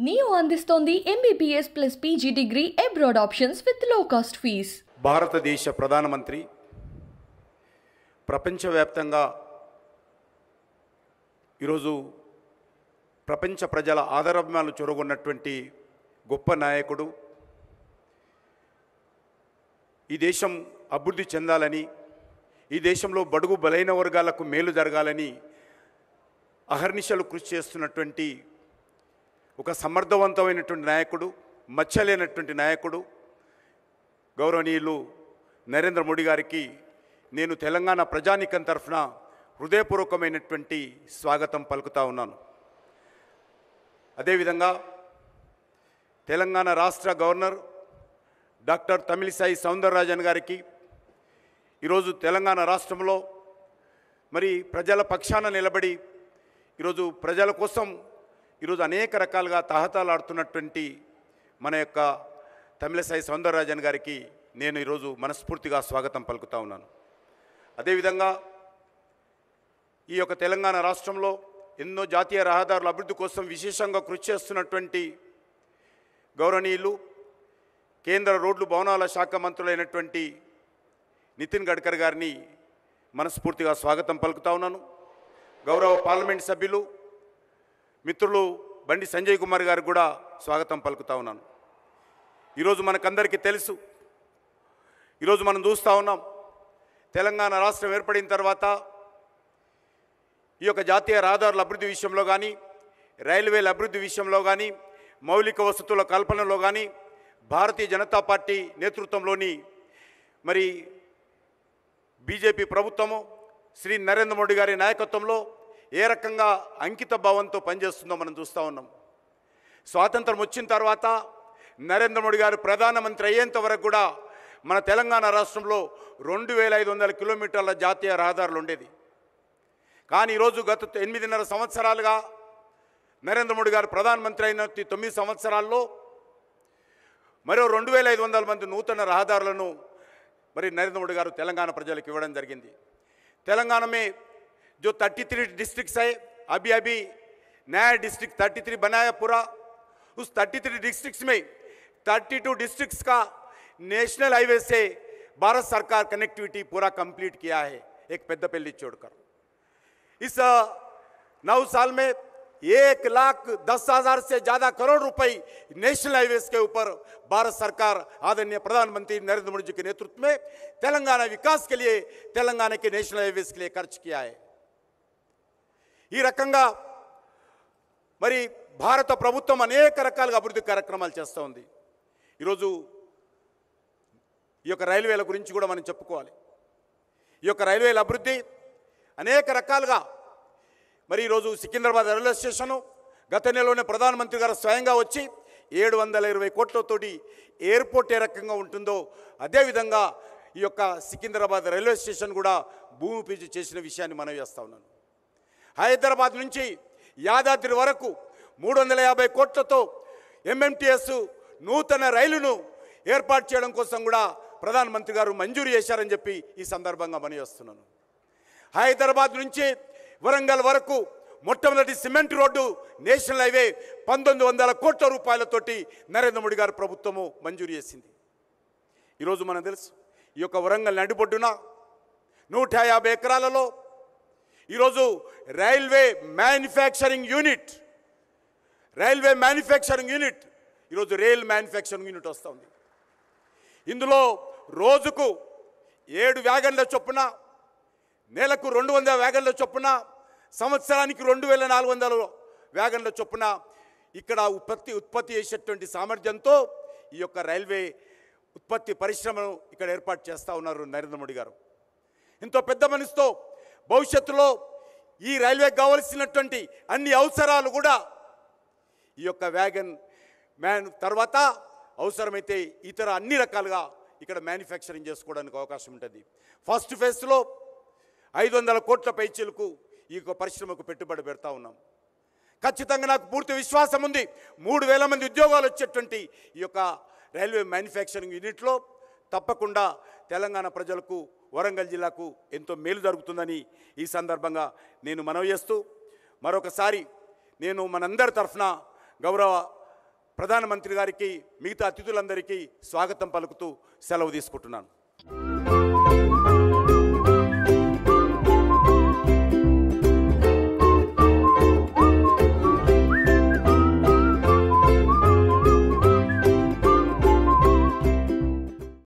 Neo అందిస్తోంది MBBS plus PG degree abroad options with లో cost fees. భారతదేశ ప్రధానమంత్రి ప్రపంచవ్యాప్తంగా ఈరోజు ప్రపంచ ప్రజల ఆదరాభిమానాలు చొరగొన్నటువంటి గొప్ప నాయకుడు. ఈ దేశం అభివృద్ధి చెందాలని, ఈ దేశంలో బడుగు బలైన వర్గాలకు మేలు జరగాలని అహర్నిశలు కృషి చేస్తున్నటువంటి ఒక సమర్థవంతమైనటువంటి నాయకుడు, మచ్చలేనటువంటి నాయకుడు గౌరవనీయులు నరేంద్ర మోడీ గారికి నేను తెలంగాణ ప్రజానీకం తరఫున హృదయపూర్వకమైనటువంటి స్వాగతం పలుకుతా ఉన్నాను. అదేవిధంగా తెలంగాణ రాష్ట్ర గవర్నర్ డాక్టర్ తమిళిసై సౌందరరాజన్ గారికి ఈరోజు తెలంగాణ రాష్ట్రంలో మరి ప్రజల పక్షాన నిలబడి ఈరోజు ప్రజల కోసం ఈరోజు అనేక రకాలుగా తహతలాడుతున్నటువంటి మన యొక్క తమిళిసై సౌందరరాజన్ గారికి నేను ఈరోజు మనస్ఫూర్తిగా స్వాగతం పలుకుతా ఉన్నాను. అదేవిధంగా ఈ యొక్క తెలంగాణ రాష్ట్రంలో ఎన్నో జాతీయ రహదారుల అభివృద్ధి కోసం విశేషంగా కృషి చేస్తున్నటువంటి గౌరవనీయులు కేంద్ర రోడ్లు భవనాల శాఖ మంత్రులైనటువంటి నితిన్ గడ్కరీ గారిని మనస్ఫూర్తిగా స్వాగతం పలుకుతా ఉన్నాను. గౌరవ పార్లమెంట్ సభ్యులు మిత్రులు బండి సంజయ్ కుమార్ గారికి కూడా స్వాగతం పలుకుతా ఉన్నాను. ఈరోజు మనకందరికీ తెలుసు, ఈరోజు మనం చూస్తూ ఉన్నాం, తెలంగాణ రాష్ట్రం ఏర్పడిన తర్వాత ఈ యొక్క జాతీయ రహదారుల అభివృద్ధి విషయంలో కానీ, రైల్వేల అభివృద్ధి విషయంలో కానీ, మౌలిక వసతుల కల్పనలో కానీ భారతీయ జనతా పార్టీ నేతృత్వంలోని మరి బీజేపీ ప్రభుత్వము శ్రీ నరేంద్ర మోడీ గారి నాయకత్వంలో ఏ రకంగా అంకిత భావంతో పనిచేస్తుందో మనం చూస్తూ ఉన్నాం. స్వాతంత్రం వచ్చిన తర్వాత నరేంద్ర మోడీ గారు ప్రధానమంత్రి అయ్యేంత వరకు కూడా మన తెలంగాణ రాష్ట్రంలో 2500 కిలోమీటర్ల జాతీయ రహదారులు ఉండేది. కానీ ఈరోజు గత 8.5 సంవత్సరాలుగా నరేంద్ర మోడీ గారు ప్రధానమంత్రి అయిన 9 సంవత్సరాల్లో మరో 2500 మంది నూతన రహదారులను మరి నరేంద్ర మోడీ గారు తెలంగాణ ప్రజలకు ఇవ్వడం జరిగింది. तेलंगाना में जो 33 डिस्ट्रिक्ट्स है, अभी अभी नया डिस्ट्रिक्ट 33 बनाया पूरा, उस 33 डिस्ट्रिक्ट्स में 32 डिस्ट्रिक्ट्स का नेशनल हाईवे से भारत सरकार कनेक्टिविटी पूरा कंप्लीट किया है, एक पेद्दपल्ली छोड़कर. इस 9 साल में 1,10,000 से ज़्यादा करोड़ रुपए नेशनल हाईवेज के ऊपर भारत सरकार आदरणीय प्रधानमंत्री नरेंद्र मोदी जी के नेतृत्व में तेलंगाना विकास के लिए, तेलंगाना के नेशनल हाईवेज के लिए खर्च किया है. ఈ రకంగా మరి భారత ప్రభుత్వం అనేక రకాలుగా అభివృద్ధి కార్యక్రమాలు చేస్తూ ఉంది. ఈరోజు ఈ యొక్క రైల్వేల గురించి కూడా మనం చెప్పుకోవాలి. ఈ యొక్క రైల్వేల అభివృద్ధి అనేక రకాలుగా మరి ఈరోజు సికింద్రాబాద్ రైల్వే స్టేషను గత నెలలోనే ప్రధానమంత్రి గారు స్వయంగా వచ్చి 720 కోట్లతోటి ఎయిర్పోర్ట్ ఏ రకంగా ఉంటుందో అదేవిధంగా ఈ యొక్క సికింద్రాబాద్ రైల్వే స్టేషన్ కూడా భూమి పూజ చేసిన విషయాన్ని మనం చేస్తూ ఉన్నాను. హైదరాబాద్ నుంచి యాదాద్రి వరకు 350 కోట్లతో MMTS నూతన రైలును ఏర్పాటు చేయడం కోసం కూడా ప్రధానమంత్రి గారు మంజూరు చేశారని చెప్పి ఈ సందర్భంగా మనం చేస్తున్నాను. హైదరాబాద్ నుంచి వరంగల్ వరకు మొట్టమొదటి సిమెంట్ రోడ్డు నేషనల్ హైవే 1900 కోట్ల రూపాయలతోటి నరేంద్ర మోడీ గారి ప్రభుత్వము మంజూరు చేసింది. ఈరోజు మనకు తెలుసు, ఈ యొక్క వరంగల్ నడిబొడ్డున 150 ఎకరాలలో ఈరోజు రైల్వే మ్యానుఫ్యాక్చరింగ్ యూనిట్ ఈరోజు రైల్ మ్యానుఫ్యాక్చరింగ్ యూనిట్ వస్తుంది. ఇందులో రోజుకు 7 వ్యాగన్ల చొప్పున, నెలకు 200 వ్యాగన్ల చొప్పున, సంవత్సరానికి 2400 వ్యాగన్ల చొప్పున ఇక్కడ ఉత్పత్తి చేసేటువంటి సామర్థ్యంతో ఈ యొక్క రైల్వే ఉత్పత్తి పరిశ్రమను ఇక్కడ ఏర్పాటు చేస్తూ ఉన్నారు నరేంద్ర మోడీ గారు. ఎంతో పెద్ద మనసుతో భవిష్యత్తులో ఈ రైల్వేకి కావలసినటువంటి అన్ని అవసరాలు కూడా ఈ యొక్క వ్యాగన్ తర్వాత అవసరమైతే ఇతర అన్ని రకాలుగా ఇక్కడ మ్యానుఫ్యాక్చరింగ్ చేసుకోవడానికి అవకాశం ఉంటుంది. ఫస్ట్ ఫేజ్లో 500 కోట్ల పైచీలకు ఈ యొక్క పరిశ్రమకు పెట్టుబడి పెడతా ఉన్నాం. ఖచ్చితంగా నాకు పూర్తి విశ్వాసం ఉంది, 3000 మంది ఉద్యోగాలు వచ్చేటువంటి ఈ యొక్క రైల్వే మ్యానుఫ్యాక్చరింగ్ యూనిట్లో తప్పకుండా తెలంగాణ ప్రజలకు, వరంగల్ జిల్లాకు ఎంతో మేలు జరుగుతుందని ఈ సందర్భంగా నేను మనవి చేస్తూ మరొకసారి నేను మనందరి తరఫున గౌరవ ప్రధానమంత్రి గారికి మిగతా అతిథులందరికీ స్వాగతం పలుకుతూ సెలవు తీసుకుంటున్నాను.